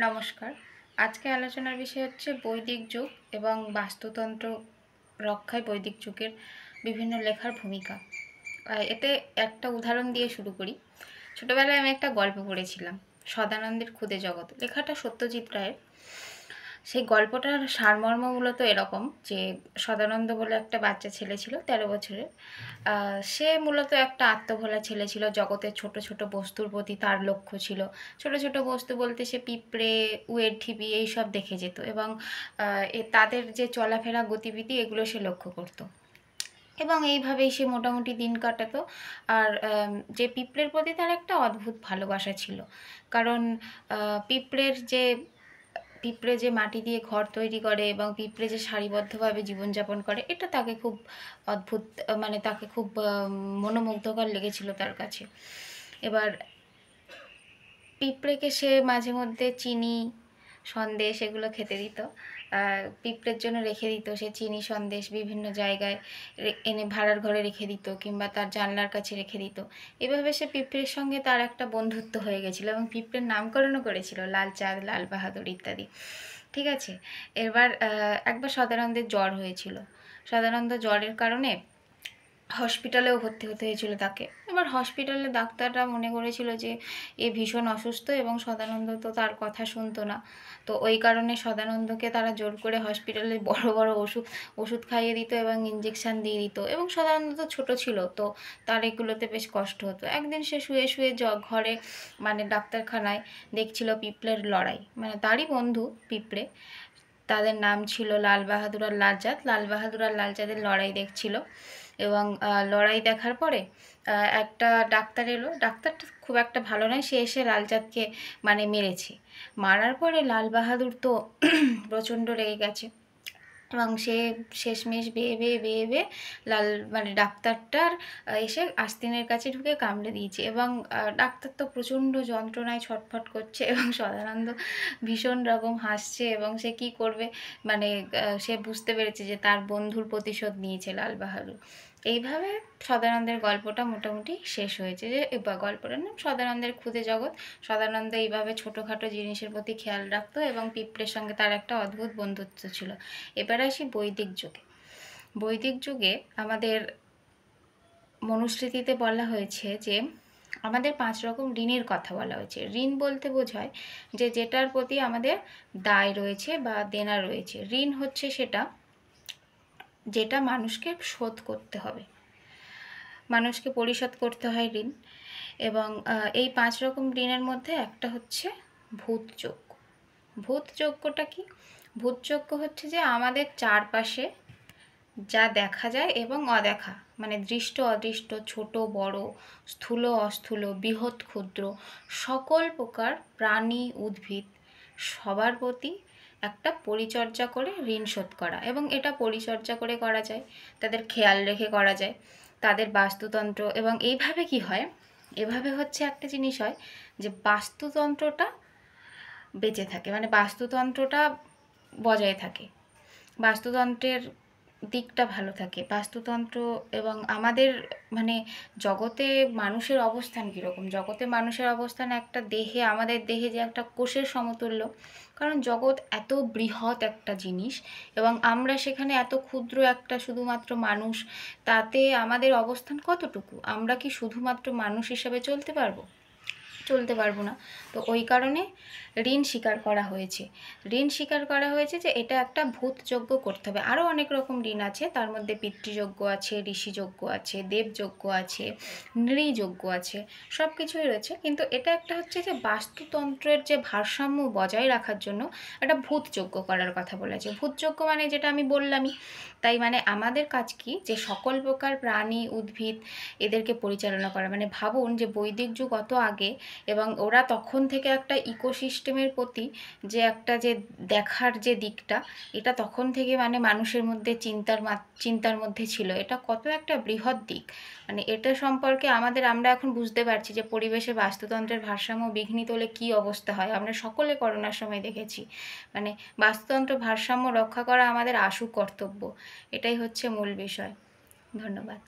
নমস্কার। আজকে আলোচনার বিষয় হচ্ছে বৈদিক যুগ এবং বাস্তুতন্ত্র রক্ষায় বৈদিক যুগের বিভিন্ন লেখার ভূমিকা। এতে একটা উদাহরণ দিয়ে শুরু করি। ছোটবেলায় আমি একটা গল্প পড়েছিলাম, সদানন্দের ক্ষুদে জগৎ। লেখাটা সত্যজিৎ রায়ের। সেই গল্পটার সারমর্ম মূলত এরকম যে সদানন্দ বলে একটা বাচ্চা ছেলে ছিল 13 বছরের। সে মূলত একটা আত্মভোলা ছেলে ছিল। জগতের ছোট ছোট বস্তুর প্রতি তার লক্ষ্য ছিল। ছোট ছোট বস্তু বলতে সে পিঁপড়ে, উয়ের ঢিবি এইসব দেখে যেত এবং তাদের যে চলাফেরা গতিবিধি এগুলো সে লক্ষ্য করতো এবং এইভাবেই সে মোটামুটি দিন কাটাতো। আর যে পিঁপড়ের প্রতি তার একটা অদ্ভুত ভালোবাসা ছিল, কারণ পিঁপড়ে যে মাটি দিয়ে ঘর তৈরি করে এবং পিঁপড়ে যে সারিবদ্ধভাবে জীবনযাপন করে, এটা তাকে খুব অদ্ভুত, মানে তাকে খুব মনোমুগ্ধকর লেগেছিল তার কাছে। এবার পিঁপড়েকে সে মাঝে মধ্যে চিনি, সন্দেশ এগুলো খেতে দিত। পিঁপড়ের জন্য রেখে দিত সে চিনি সন্দেশ, বিভিন্ন জায়গায় এনে ভাড়ার ঘরে রেখে দিত কিংবা তার জানলার কাছে রেখে দিত। এভাবে সে পিঁপড়ের সঙ্গে তার একটা বন্ধুত্ব হয়ে গেছিলো এবং পিঁপড়ের নামকরণও করেছিল লালচাঁদ, লাল বাহাদুর ইত্যাদি। ঠিক আছে। এবার একবার সদানন্দের জ্বর হয়েছিল। সদানন্দ জ্বরের কারণে হসপিটালেও ভর্তি হতে হয়েছিল তাকে। এবার হসপিটালে ডাক্তাররা মনে করেছিল যে এ ভীষণ অসুস্থ এবং সদানন্দ তো তার কথা শুনতো না। তো ওই কারণে সদানন্দকে তারা জোর করে হসপিটালে বড় বড় ওষুধ খাইয়ে দিত এবং ইঞ্জেকশান দিয়ে দিত এবং সদানন্দ তো ছোটো ছিল, তো তার এগুলোতে বেশ কষ্ট হতো। একদিন সে শুয়ে শুয়ে ঘরে, মানে ডাক্তারখানায় দেখছিল পিঁপড়ের লড়াই, মানে তারই বন্ধু পিঁপড়ে, তাদের নাম ছিল লাল বাহাদুর আর লালচাঁদ। লাল বাহাদুর আর লালচাঁদের লড়াই দেখছিল এবং লড়াই দেখার পরে একটা ডাক্তার এলো। ডাক্তারটা খুব একটা ভালো নয়, সে এসে লালচাঁদকে মানে মেরেছে। মারার পরে লাল বাহাদুর তো প্রচণ্ড রেগে গেছে এবং সে শেষমেশ বেয়ে বেয়ে বেয়ে বেয়ে মানে ডাক্তারটার এসে আস্তিনের কাছে ঢুকে কামড়ে দিয়েছে এবং ডাক্তার তো প্রচণ্ড যন্ত্রণায় ছটফট করছে এবং সদানন্দ ভীষণ রকম হাসছে এবং সে কি করবে, মানে সে বুঝতে পেরেছে যে তার বন্ধুর প্রতিশোধ নিয়েছে লাল বাহাদুর। এইভাবে সদানন্দের গল্পটা মোটামুটি শেষ হয়েছে। যে গল্পটার নাম সদানন্দের ক্ষুদে জগৎ। সদানন্দ এইভাবে ছোটোখাটো জিনিসের প্রতি খেয়াল রাখতো এবং পিঁপড়ের সঙ্গে তার একটা অদ্ভুত বন্ধুত্ব ছিল। এবার আসি বৈদিক যুগে। বৈদিক যুগে আমাদের মনুস্মৃতিতে বলা হয়েছে যে আমাদের 5 রকম ঋণের কথা বলা হয়েছে। ঋণ বলতে বোঝায় যে যেটার প্রতি আমাদের দায় রয়েছে বা দেনা রয়েছে। ঋণ হচ্ছে সেটা যেটা মানুষকে শোধ করতে হবে, মানুষকে পরিশোধ করতে হয় ঋণ। এবং এই 5 রকম ঋণের মধ্যে একটা হচ্ছে ভূতযোগ্য। ভূতযোগ্যটা কি? ভূতযোগ্য হচ্ছে যে আমাদের চারপাশে যা দেখা যায় এবং অদেখা, মানে দৃষ্ট অদৃষ্ট, ছোট বড়, স্থূল অস্থূল, বৃহৎ ক্ষুদ্র, সকল প্রকার প্রাণী উদ্ভিদ সবার প্রতি একটা পরিচর্যা করে ঋণ শোধ করা। এবং এটা পরিচর্যা করে করা যায়, তাদের খেয়াল রেখে করা যায়, তাদের বাস্তুতন্ত্র। এবং এইভাবে কি হয়, এভাবে হচ্ছে একটা জিনিস হয় যে বাস্তুতন্ত্রটা বেঁচে থাকে, মানে বাস্তুতন্ত্রটা বজায় থাকে, বাস্তুতন্ত্রের দিকটা ভালো থাকে। বাস্তুতন্ত্র এবং আমাদের মানে জগতে মানুষের অবস্থান কীরকম, জগতে মানুষের অবস্থান একটা দেহে, আমাদের দেহে যে একটা কোষের সমতুল্য, কারণ জগৎ এত বৃহৎ একটা জিনিস এবং আমরা সেখানে এত ক্ষুদ্র একটা শুধুমাত্র মানুষ। তাতে আমাদের অবস্থান কতটুকু? আমরা কি শুধুমাত্র মানুষ হিসাবে চলতে পারবো? চলতে পারবো না। তো ওই কারণে ঋণ স্বীকার করা হয়েছে। ঋণ স্বীকার করা হয়েছে যে এটা একটা ভূতযজ্ঞ করতে হবে। আরও অনেক রকম ঋণ আছে, তার মধ্যে পিতৃযজ্ঞ আছে, ঋষিযজ্ঞ আছে, দেবযজ্ঞ আছে, নৃযজ্ঞ আছে, সব কিছুই রয়েছে। কিন্তু এটা একটা হচ্ছে যে বাস্তুতন্ত্রের যে ভারসাম্য বজায় রাখার জন্য একটা ভূতযজ্ঞ করার কথা বলেছে। ভূতযজ্ঞ মানে যেটা আমি বললামই। তাই মানে আমাদের কাজ কি, যে সকল প্রকার প্রাণী উদ্ভিদ এদেরকে পরিচালনা করা। মানে ভাবুন যে বৈদিক যুগ অত আগে এবং ওরা তখন থেকে একটা ইকোসিস্টেমের প্রতি যে একটা যে দেখার যে দিকটা, এটা তখন থেকে মানে মানুষের মধ্যে চিন্তার মধ্যে ছিল। এটা কত একটা বৃহৎ দিক, মানে এটা সম্পর্কে আমরা এখন বুঝতে পারছি যে পরিবেশের বাস্তুতন্ত্রের ভারসাম্য বিঘ্নিত হলে কী অবস্থা হয়। আমরা সকলে করোনার সময় দেখেছি। মানে বাস্তুতন্ত্র ভারসাম্য রক্ষা করা আমাদের আশু কর্তব্য। এটাই হচ্ছে মূল বিষয়। ধন্যবাদ।